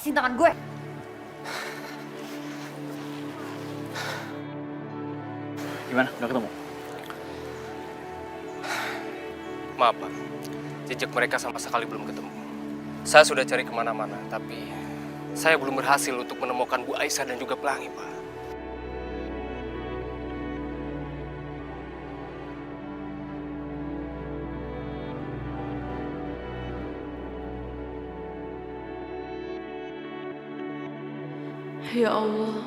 lepasin tangan gue. Gimana? Udah ketemu? Maaf Pak, jejak mereka sama sekali belum ketemu. Saya sudah cari kemana-mana, tapi saya belum berhasil untuk menemukan Bu Aisyah dan juga Pelangi, Pak. Ya Allah,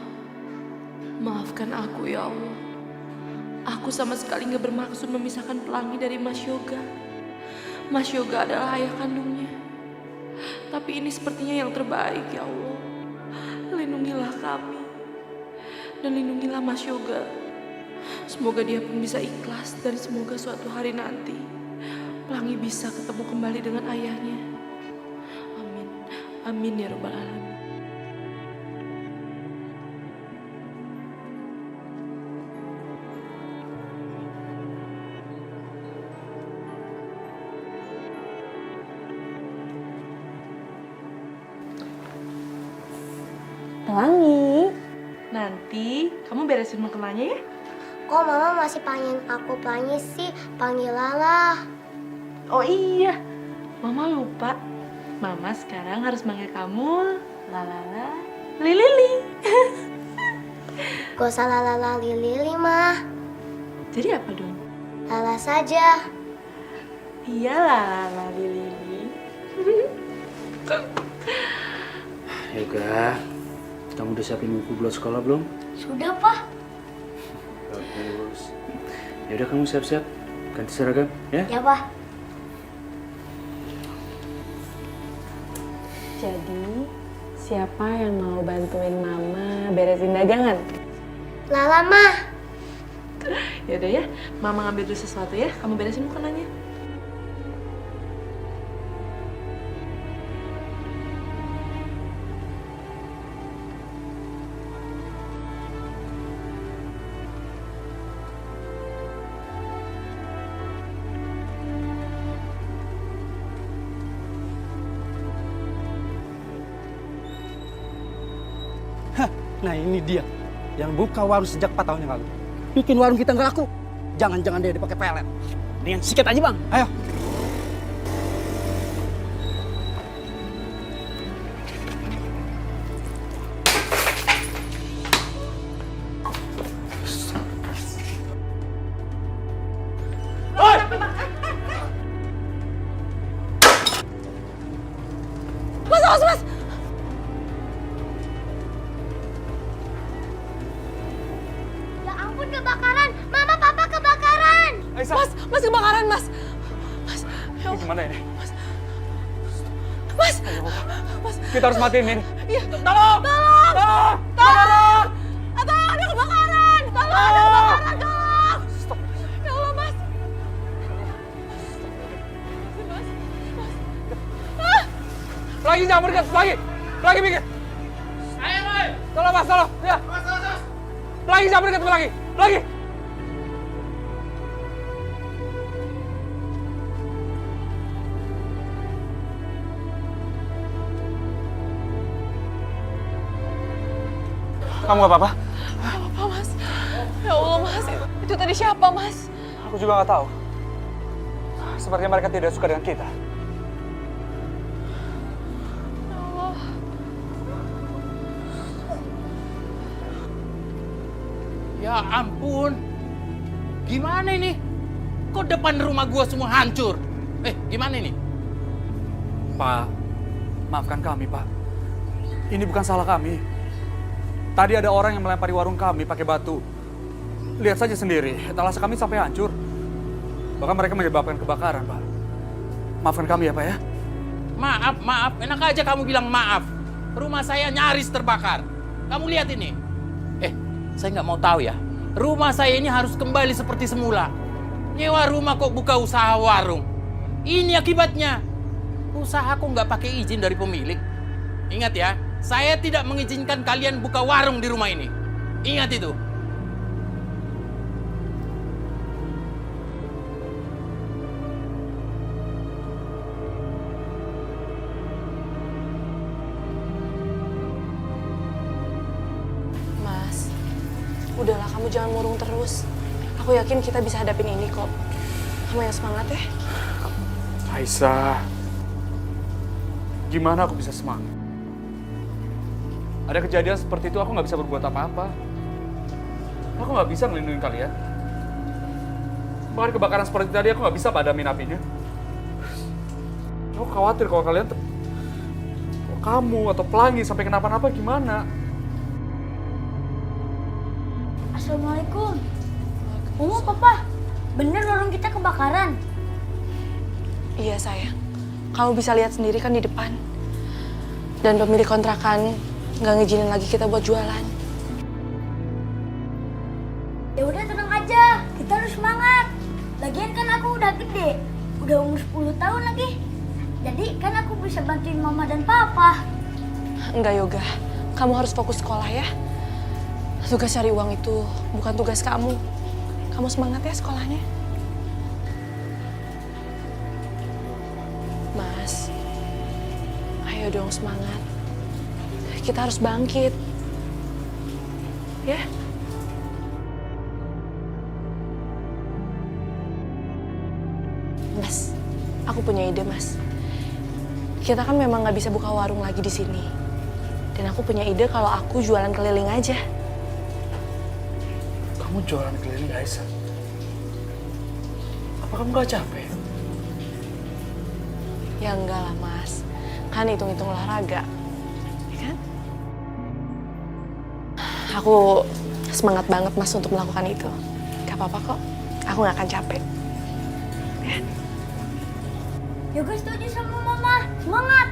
maafkan aku ya Allah. Aku sama sekali gak bermaksud memisahkan Pelangi dari Mas Yoga. Mas Yoga adalah ayah kandungnya. Tapi ini sepertinya yang terbaik ya Allah. Lindungilah kami. Dan lindungilah Mas Yoga. Semoga dia pun bisa ikhlas. Dan semoga suatu hari nanti Pelangi bisa ketemu kembali dengan ayahnya. Amin. Amin ya Rabbal Alamin. Pelangi. Nanti kamu beresin makanannya ya. Kok mama masih panggil aku Pelangi sih? Panggil Lala. Oh iya, Mama lupa. Mama sekarang harus manggil kamu Lalala Lili. Gak usah Lala Lili mah. Jadi apa dong? Lala saja. Iya Lalala Lili. Yoga, kamu udah siapin buku buat sekolah belum? Sudah, Pak. Bagus. Ya udah kamu siap-siap, ganti seragam, ya? Ya, Pak. Jadi, siapa yang mau bantuin Mama beresin dagangan? Lala mah. Yaudah ya, Mama ngambil dulu sesuatu ya. Kamu beresin makanannya. Nah ini dia, yang buka warung sejak 4 tahun yang lalu. Bikin warung kita nggak laku. Jangan-jangan dia dipakai pelet. Dengan sikat aja bang. Ayo. Mas! Ya ampun, kebakaran. Mama, papa kebakaran. Aisyah. Mas kebakaran, Mas. Mas, ya Allah. Gimana ini? Mas. Kita harus matiin ini. Iya. Tolong! Tolong! Tolong, ada kebakaran. Tolong, ada kebakaran, tolong. Ya Allah, Mas. Lagi jangan berdekat, lagi mikir. Tolong mas, tolong. Ya. Lagi jangan berdekat, lagi. Kamu gak apa-apa? Apa, Mas? Ya Allah, Mas. Itu tadi siapa, Mas? Aku juga gak tahu. Sepertinya mereka tidak suka dengan kita. Ya Allah. Ya ampun, gimana ini? Kok depan rumah gua semua hancur? Gimana ini? Pak, maafkan kami, Pak. Ini bukan salah kami. Tadi ada orang yang melempari warung kami pakai batu. Lihat saja sendiri, etalase kami sampai hancur. Bahkan mereka menyebabkan kebakaran, Pak. Maafkan kami ya, Pak ya. Maaf, enak aja kamu bilang maaf. Rumah saya nyaris terbakar. Kamu lihat ini. Saya nggak mau tahu ya. Rumah saya ini harus kembali seperti semula. Nyewa rumah kok buka usaha warung. Ini akibatnya. Usahaku nggak pakai izin dari pemilik. Ingat ya, saya tidak mengizinkan kalian buka warung di rumah ini. Ingat itu. Udahlah, kamu jangan murung terus. Aku yakin kita bisa hadapin ini kok. Kamu yang semangat ya. Aisyah, gimana aku bisa semangat? Ada kejadian seperti itu, aku nggak bisa berbuat apa-apa. Aku nggak bisa ngelindungin kalian. Bahkan kebakaran seperti tadi, aku nggak bisa padamin apinya. Aku khawatir kalau kalian, kalau kamu atau Pelangi sampai kenapa-napa gimana? Assalamualaikum. Mama, Papa, bener warung kita kebakaran? Iya sayang, kamu bisa lihat sendiri kan di depan. Dan pemilik kontrakan nggak ngizinin lagi kita buat jualan. Ya udah tenang aja, kita harus semangat. Lagian kan aku udah gede, udah umur 10 tahun lagi. Jadi kan aku bisa bantuin Mama dan Papa. Enggak Yoga, kamu harus fokus sekolah ya. Tugas cari uang itu bukan tugas kamu. Kamu semangat ya sekolahnya. Mas, ayo dong semangat. Kita harus bangkit. Ya? Mas, aku punya ide, Mas. Kita kan memang nggak bisa buka warung lagi di sini. Dan aku punya ide kalau aku jualan keliling aja. Kamu jualan keliling, Aisyah? Apa kamu gak capek? Ya enggak lah, Mas. Kan hitung-hitung olahraga. Ya kan? Aku semangat banget, Mas, untuk melakukan itu. Gak apa-apa kok. Aku gak akan capek. Ya? Yoga setuju sama Mama, semangat.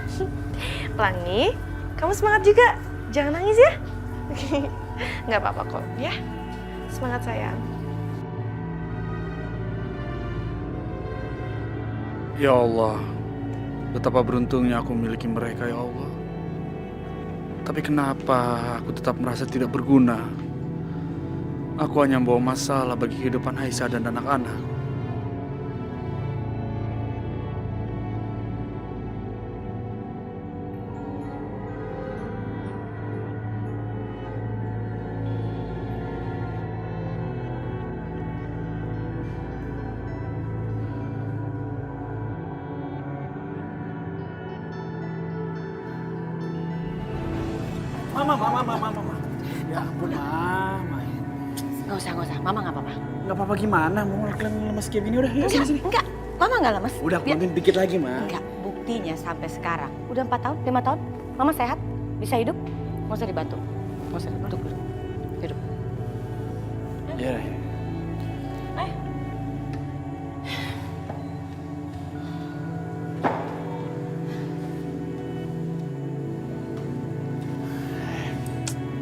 Pelangi, kamu semangat juga. Jangan nangis ya. Gak apa-apa kok, ya. Semangat sayang. Ya Allah, betapa beruntungnya aku memiliki mereka, ya Allah. Tapi kenapa aku tetap merasa tidak berguna? Aku hanya membawa masalah bagi kehidupan Aisyah dan anak-anak. Mama. Ya ampun, Mama. Nggak usah. Mama nggak apa-apa. Nggak apa-apa gimana, mau lemes kayak gini udah. Enggak. Mama nggak lemes. Udah, bantuin dikit lagi, Ma. Enggak. Buktinya sampai sekarang. Udah 4 tahun, 5 tahun. Mama sehat, bisa hidup. Nggak usah dibantu. Nggak usah dibantu. Hidup. Iya.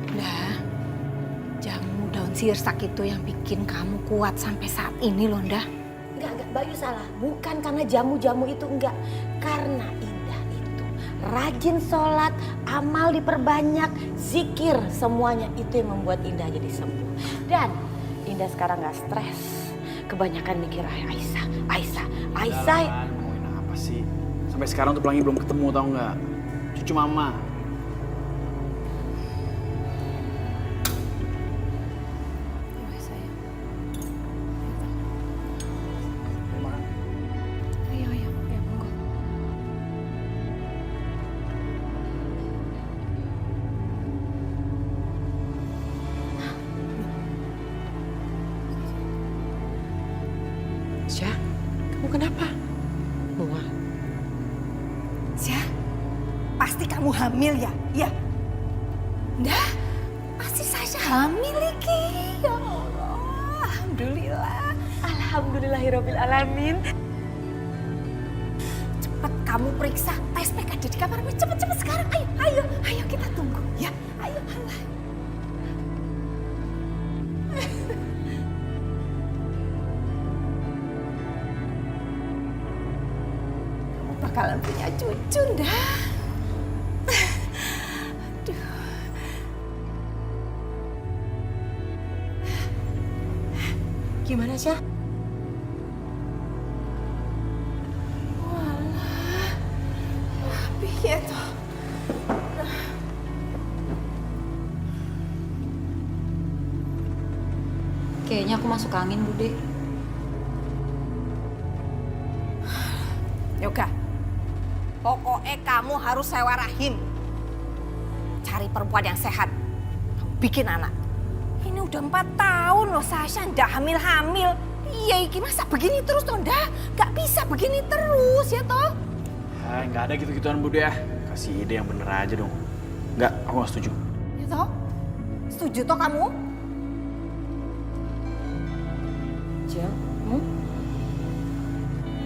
Udah. Jamu daun sirsak itu yang bikin kamu kuat sampai saat ini loh, Ndah. Enggak, Bayu salah. Bukan karena jamu-jamu itu, enggak. Karena Indah itu rajin sholat, amal diperbanyak, zikir, semuanya itu yang membuat Indah jadi sembuh. Dan Indah sekarang nggak stres. Kebanyakan mikir Aisyah. Ngomongin apa sih? Sampai sekarang tuh Pelangi belum ketemu, tau nggak? Cucu Mama. Ayo, monggo. Syah, kamu kenapa? Bunga. Syah, pasti kamu hamil ya? Ya. Ndah, pasti Sasha hamil iki. Ya Allah, alhamdulillah. Alhamdulillahirrabbilalamin. Cepet kamu periksa tes pack ada di kamarmu. Cepet sekarang. Ayo kita tunggu. Ya, ayo. Kamu bakalan punya cucu, Ndah. Aduh. Gimana, Syah? Walah, piye toh? Kayaknya aku masuk angin, Bude. Yoga, pokoknya kamu harus sewa rahim. Cari perempuan yang sehat. Kamu bikin anak. Ini udah 4 tahun loh Sasha ndak hamil-hamil. Iya iki masa begini terus toh ndak? Gak bisa begini terus ya toh. Nggak ada gitu-gituan Bude ya. Kasih ide yang bener aja dong. Nggak, aku nggak setuju. Ya toh? Setuju toh kamu? Jeng,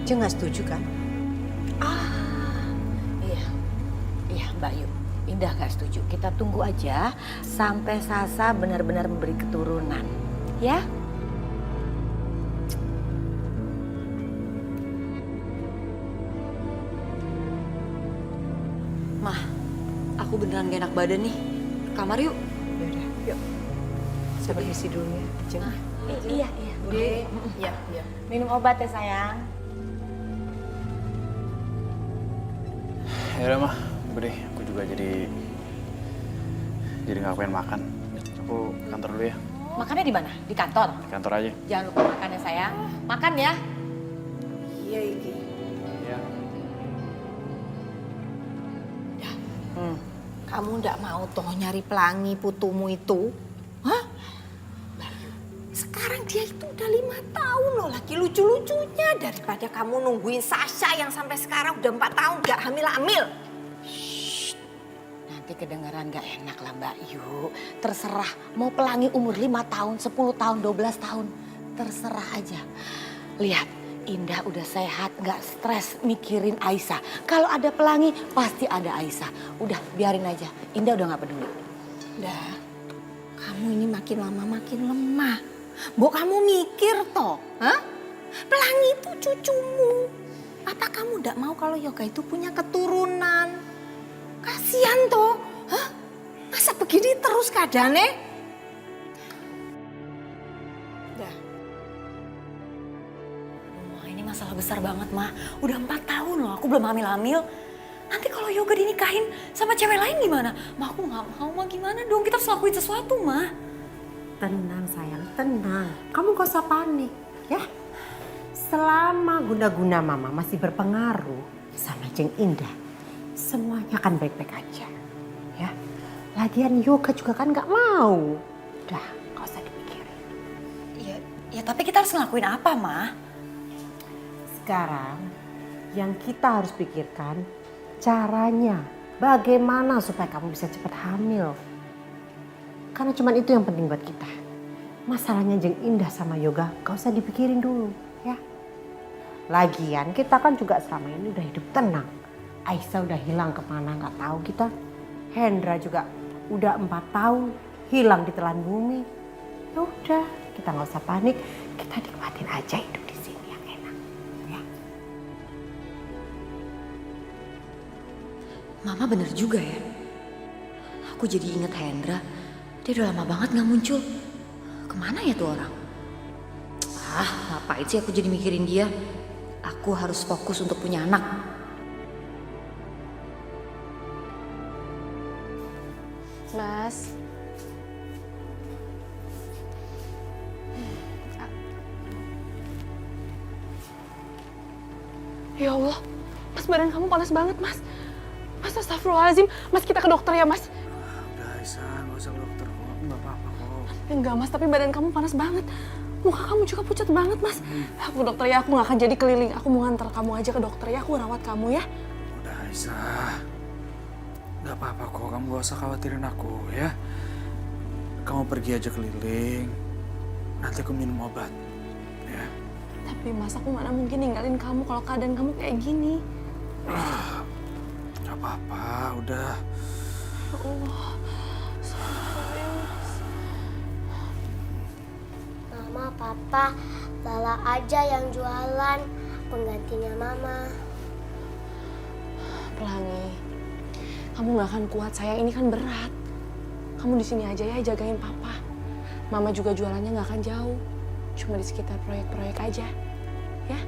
Jeng nggak setuju kan? Iya Mbak Yu. Indah gak setuju. Kita tunggu aja sampai Sasa benar-benar memberi keturunan. Ya? Mah, aku beneran gak enak badan nih. Kamar yuk. Yaudah, yuk. Saya permisi dulu ya, Jeng. Iya. Bude, Iya. minum obat ya sayang. Ya udah mah, Bude, aku juga jadi nggak pengen makan. Aku ke kantor dulu ya. Makannya di mana? Di kantor? Di kantor aja. Jangan lupa makan ya sayang. Makan ya. Iya iki. Iya. Kamu ndak mau toh nyari pelangi putumu itu? Hah? Sekarang dia itu udah 5 tahun loh lagi lucu-lucunya. Daripada kamu nungguin Sasha yang sampai sekarang udah 4 tahun gak hamil-hamil. Nanti kedengaran gak enak lah Mbak Yu. Terserah mau pelangi umur 5 tahun, 10 tahun, 12 tahun. Terserah aja. Lihat, Indah udah sehat, gak stres mikirin Aisyah. Kalau ada pelangi pasti ada Aisyah. Udah biarin aja, Indah udah gak peduli. Udah, kamu ini makin lama makin lemah. Mbok kamu mikir toh, hah? Pelangi itu cucumu. Apa kamu ndak mau kalau Yoga itu punya keturunan? Kasian toh, hah? Masa begini terus keadaannya? Udah. Wah, ini masalah besar banget, Mah. Udah 4 tahun loh, aku belum hamil-hamil. Nanti kalau Yoga dinikahin sama cewek lain gimana? Mah, aku nggak mau, Mah. Gimana dong? Kita harus lakuin sesuatu, Mah. Tenang sayang, tenang. Kamu gak usah panik, ya. Selama guna-guna mama masih berpengaruh sama Jeng Indah, semuanya akan baik-baik aja, ya. Lagian Yoga juga kan gak mau. Udah, gak usah dipikirin. Ya tapi kita harus ngelakuin apa, Mah? Sekarang yang kita harus pikirkan caranya. Bagaimana supaya kamu bisa cepat hamil. Karena cuma itu yang penting buat kita. Masalahnya Jeng Indah sama Yoga gak usah dipikirin dulu, ya. Lagian kita kan juga selama ini udah hidup tenang. Aisyah udah hilang kemana gak tahu kita. Hendra juga udah 4 tahun hilang di telan bumi. Ya udah, kita gak usah panik. Kita nikmatin aja hidup di sini yang enak, ya. Mama bener juga ya. Aku jadi inget Hendra. Dia udah lama banget gak muncul. Kemana ya tuh orang? Ngapain sih aku jadi mikirin dia? Aku harus fokus untuk punya anak. Mas. Ya Allah, Mas badan kamu panas banget, Mas. Mas, astagfirullahaladzim. Mas, kita ke dokter ya, Mas. Udah Aisyah, nggak usah ke dokter kok. Aku nggak apa-apa kok. Enggak, Mas, tapi badan kamu panas banget. Muka kamu juga pucat banget, Mas. Aku ke dokter ya, aku nggak akan jadi keliling. Aku mau ngantar kamu aja ke dokter ya, aku rawat kamu ya. Udah Aisyah, nggak apa-apa kok. Kamu gak usah khawatirin aku ya. Kamu pergi aja keliling. Nanti aku minum obat. Ya. Tapi Mas, aku mana mungkin ninggalin kamu kalau keadaan kamu kayak gini. Gak apa-apa, udah. Ya Allah. Mama, Papa, Lala aja yang jualan penggantinya Mama. Pelangi, kamu gak akan kuat sayang, ini kan berat. Kamu di sini aja ya, jagain Papa. Mama juga jualannya gak akan jauh, cuma di sekitar proyek-proyek aja, ya.